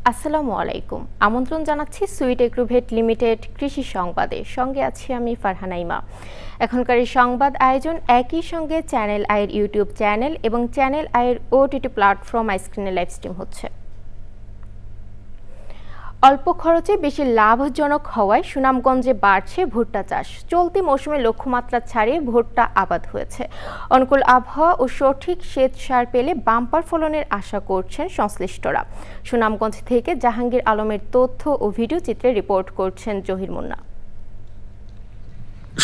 আসসালামু আলাইকুম। আমন্ত্রণ জানাচ্ছি সুইট এগ্রোভেট লিমিটেড কৃষি সংবাদে। সঙ্গে আছি আমি ফারহানা ইমা। এখনকার এই সংবাদ আয়োজন একই সঙ্গে চ্যানেল আইয়ের ইউটিউব চ্যানেল এবং চ্যানেল আইয়ের ওটিটি প্ল্যাটফর্ম স্ক্রিনে লাইভ স্ট্রিম হচ্ছে। অল্প খরচে বেশি লাভজনক হওয়ায় সুনামগঞ্জে বাড়ছে ভুট্টা চাষ। চলতি মৌসুমে লক্ষ্যমাত্রা ছাড়িয়ে ভুট্টা আবাদ হয়েছে। অনুকূল আবহাওয়া ও সঠিক সেচ সার পেলে বাম্পার ফলনের আশা করছেন সংশ্লিষ্টরা। সুনামগঞ্জ থেকে জাহাঙ্গীর আলমের তথ্য ও ভিডিও চিত্রে রিপোর্ট করছেন জহির মুন্না।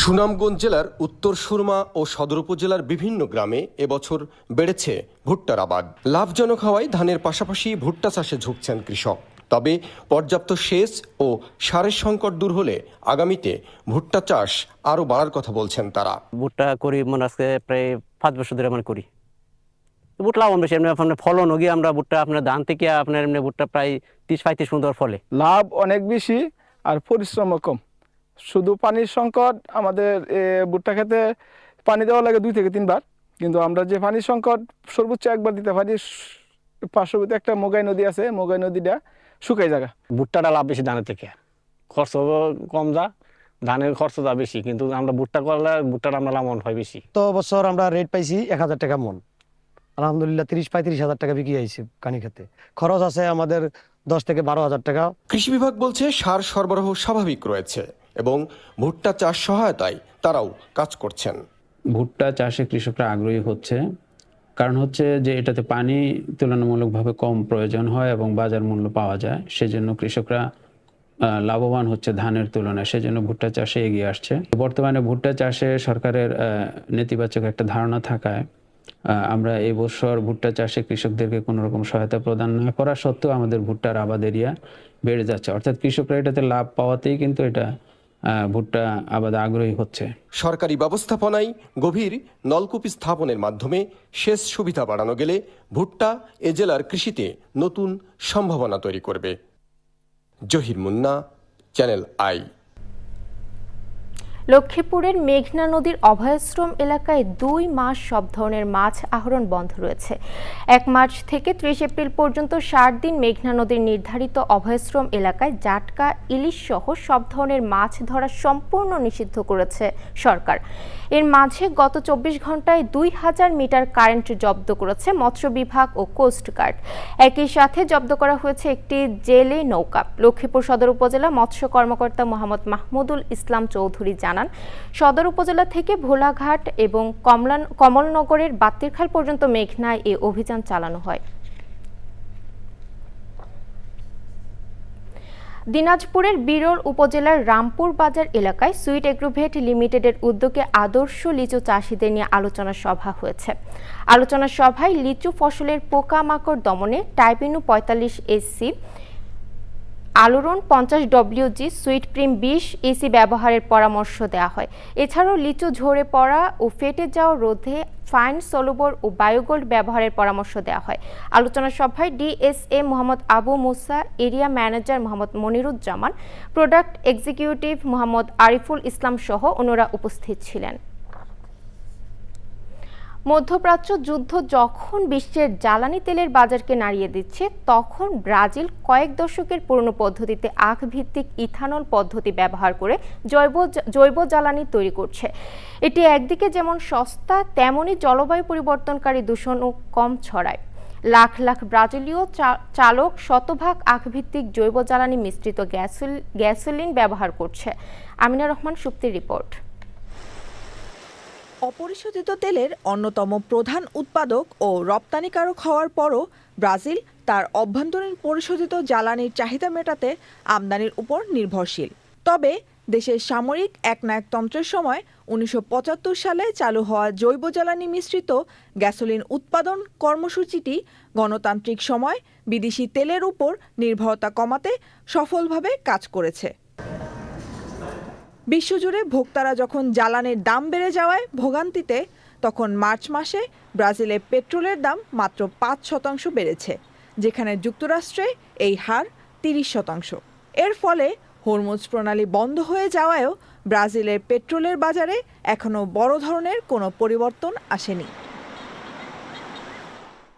সুনামগঞ্জ জেলার উত্তর সুরমা ও সদর উপজেলার বিভিন্ন গ্রামে এবছর বেড়েছে ভুট্টার আবাদ। লাভজনক হওয়ায় ধানের পাশাপাশি ভুট্টা চাষে ঝুঁকছেন কৃষক। তবে পর্যাপ্ত সেচ ও সারের সংকট দূর হলে আগামীতে ভুট্টা চাষ আরও বাড়ার কথা বলছেন তারা। ভুট্টা করি মনে আজকে প্রায় 5 বছর ধরে মানে করি। ভুট্টা লাভ বেশি, আপনার ফলন গিয়ে আমরা ভুট্টা আপনার ধান থেকে আপনার এমনি ভুট্টা প্রায় 30-35 সুন্দর ফলে। লাভ অনেক বেশি আর পরিশ্রম কম। শুধু পানির সংকট, আমাদের ভুট্টা খেতে পানি দেওয়া লাগে 2 থেকে 3 বার, কিন্তু আমরা যে পানির সংকট সর্বোচ্চ একবার দিতে পারি। পার্শ্ববর্তী একটা মোগাই নদী আছে, মোগাই নদীটা শুকাই জায়গা। ভুট্টাটা লাভ বেশি ধানের থেকে, খরচ কম যা, ধানের খরচ যা বেশি, কিন্তু আমরা ভুট্টা করলে ভুট্টাটা আমরা লাভবান হয় বেশি। তো বছর আমরা রেট পাইছি 1000 টাকা মন, আলহামদুলিল্লাহ 30-35 হাজার টাকা বিক্রি হয়েছে কানি খেতে। খরচ আছে আমাদের 10 থেকে 12 হাজার টাকা। কৃষি বিভাগ বলছে সার সরবরাহ স্বাভাবিক রয়েছে এবং ভুট্টা চাষ সহায়তায় তারাও কাজ করছেন। ভুট্টা চাষে কৃষকরা আগ্রহী হচ্ছে, কারণ হচ্ছে যে এটাতে পানি তুলনামূলকভাবে কম প্রয়োজন হয় এবং বাজার মূল্য পাওয়া যায়। সেজন্য কৃষকরা লাভবান হচ্ছে ধানের তুলনায়, সেজন্য ভুট্টা চাষে এগিয়ে আসছে। বর্তমানে ভুট্টা চাষে সরকারের নেতিবাচক একটা ধারণা থাকায় আমরা এই বছর ভুট্টা চাষে কৃষকদেরকে কোনো রকম সহায়তা প্রদান না করা সত্ত্বেও আমাদের ভুট্টার আবাদ এরিয়া বেড়ে যাচ্ছে। অর্থাৎ কৃষকরা এটাতে লাভ পাওয়াতেই কিন্তু এটা ভুট্টা আবাদে আগ্রহী হচ্ছে। সরকারি ব্যবস্থাপনায় গভীর নলকূপ স্থাপনের মাধ্যমে সেচ সুবিধা বাড়ানো গেলে ভুট্টা এ জেলার কৃষিতে নতুন সম্ভাবনা তৈরি করবে। Zahir Munna, channel I. লক্ষ্মীপুরের মেঘনা নদীর অভয়াশ্রম এলাকায় 2 মাস সব ধরনের মাছ আহরণ বন্ধ রয়েছে। 1 মার্চ থেকে 30 এপ্রিল পর্যন্ত 60 দিন মেঘনা নদীর নির্ধারিত অভয়াশ্রম এলাকায় জাটকা, ইলিশ সহ সব ধরনের মাছ ধরা সম্পূর্ণ নিষিদ্ধ করেছে সরকার। এর মাঝে গত 24 ঘন্টায় 2000 মিটার কারেন্ট জব্দ করেছে মৎস্য বিভাগ ও কোস্ট গার্ড। একই সাথে জব্দ করা হয়েছে একটি জেলে নৌকা। লক্ষ্মীপুর সদর উপজেলা মৎস্য কর্মকর্তা মোহাম্মদ মাহমুদুল ইসলাম চৌধুরী জানান, সদর উপজেলা থেকে ভোলাঘাট এবং কমলনগরের বাত্তিরখাল পর্যন্ত মেঘনায় এ অভিযান চালানো হয়। দিনাজপুরের বিরল উপজেলার রামপুর বাজার এলাকায় সুইট এগ্রোভেট লিমিটেডের উদ্যোগে আদর্শ লিচু চাষিদের নিয়ে আলোচনা সভা হয়েছে। আলোচনা সভায় লিচু ফসলের পোকামাকড় দমনে টাইপিনু 45 SC, আলোড়ন 50 WG, সুইট প্রিম 20 EC ব্যবহারের পরামর্শ দেওয়া হয়। এছাড়াও লিচু ঝরে পড়া ও ফেটে যাওয়া রোধে ফাইন সলুবর ও বায়োগোল্ড ব্যবহারের পরামর্শ দেওয়া হয়। আলোচনা সভায় DSA Mohammad Abu Musa, area manager Mohammad Moniruzzaman, product executive Mohammad Ariful Islam সহ অন্যরা উপস্থিত ছিলেন। মধ্যপ্রাচ্য যুদ্ধ যখন বিশ্বের জ্বালানি তেলের বাজারকে নাড়িয়ে দিচ্ছে, তখন ব্রাজিল কয়েক দশকের পুরনো পদ্ধতিতে আখ ভিত্তিক ইথানল পদ্ধতি ব্যবহার করে জৈব জ্বালানি তৈরি করছে। এটি একদিকে যেমন সস্তা, তেমনি জলবায়ু পরিবর্তনকারী দূষণও কম ছড়ায়। লাখ লাখ ব্রাজিলীয় চালক শতভাগ আখ ভিত্তিক জৈব জ্বালানি মিশ্রিত গ্যাসোলিন ব্যবহার করছে। আমিনা রহমান সুপ্তির রিপোর্ট। অপরিশোধিত তেলের অন্যতম প্রধান উৎপাদক ও রপ্তানিকারক হওয়ার পরও ব্রাজিল তার অভ্যন্তরীণ পরিশোধিত জ্বালানির চাহিদা মেটাতে আমদানির উপর নির্ভরশীল। তবে দেশের সামরিক একনায়কতন্ত্রের সময় 1975 সালে চালু হওয়া জৈব জ্বালানি মিশ্রিত গ্যাসোলিন উৎপাদন কর্মসূচিটি গণতান্ত্রিক সময় বিদেশি তেলের উপর নির্ভরতা কমাতে সফলভাবে কাজ করেছে। বিশ্বজুড়ে ভোক্তারা যখন জ্বালানির দাম বেড়ে যাওয়ায় ভোগান্তিতে, তখন মার্চ মাসে ব্রাজিলে পেট্রোলের দাম মাত্র 5% বেড়েছে, যেখানে যুক্তরাষ্ট্রে এই হার 30%। এর ফলে হরমুজ প্রণালী বন্ধ হয়ে যাওয়ায়ও ব্রাজিলের পেট্রোলের বাজারে এখনও বড় ধরনের কোনো পরিবর্তন আসেনি।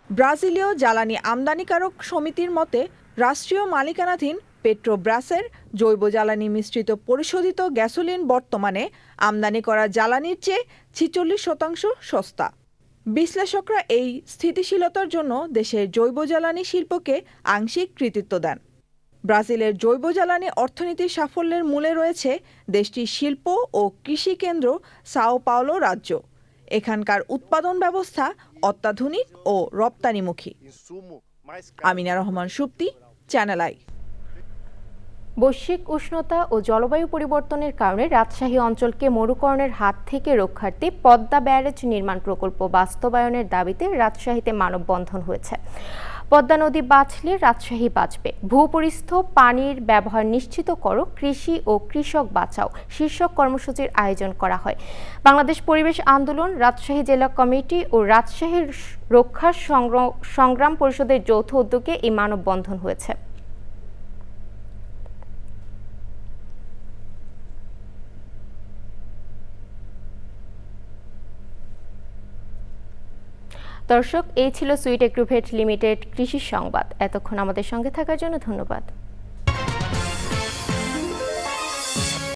ব্রাজিলীয় জ্বালানি আমদানিকারক সমিতির মতে রাষ্ট্রীয় মালিকানাধীন পেট্রোব্রাসের জৈব জ্বালানি মিশ্রিত পরিশোধিত গ্যাসোলিন বর্তমানে আমদানি করা জ্বালানির চেয়ে 46% সস্তা। বিশ্লেষকরা এই স্থিতিশীলতার জন্য দেশের জৈব জ্বালানি শিল্পকে আংশিক কৃতিত্ব দেন। ব্রাজিলের জৈব জ্বালানি অর্থনীতির সাফল্যের মূলে রয়েছে দেশটির শিল্প ও কৃষি কেন্দ্র সাও পাওলো রাজ্য। এখানকার উৎপাদন ব্যবস্থা অত্যাধুনিক ও রপ্তানিমুখী। Amina Rahman Supti, channel I. বৈশ্বিক উষ্ণতা ও জলবায়ু পরিবর্তনের কারণে রাজশাহী অঞ্চলকে মরুকরণের হাত থেকে রক্ষার্থে পদ্মা ব্যারেজ নির্মাণ প্রকল্প বাস্তবায়নের দাবিতে রাজশাহীতে মানববন্ধন হয়েছে। পদ্মা নদী বাঁচলে রাজশাহী বাঁচবে, ভূপরিস্থ পানির ব্যবহার নিশ্চিত করো, কৃষি ও কৃষক বাঁচাও শীর্ষক কর্মসূচির আয়োজন করা হয়। বাংলাদেশ পরিবেশ আন্দোলন, রাজশাহী জেলা কমিটি ও রাজশাহীর রক্ষা সংগ্রাম পরিষদের যৌথ উদ্যোগে এই মানববন্ধন হয়েছে। দর্শক, এই ছিল সুইট এগ্রোভেট লিমিটেড কৃষি সংবাদ। এতক্ষণ আমাদের সঙ্গে থাকার জন্য ধন্যবাদ।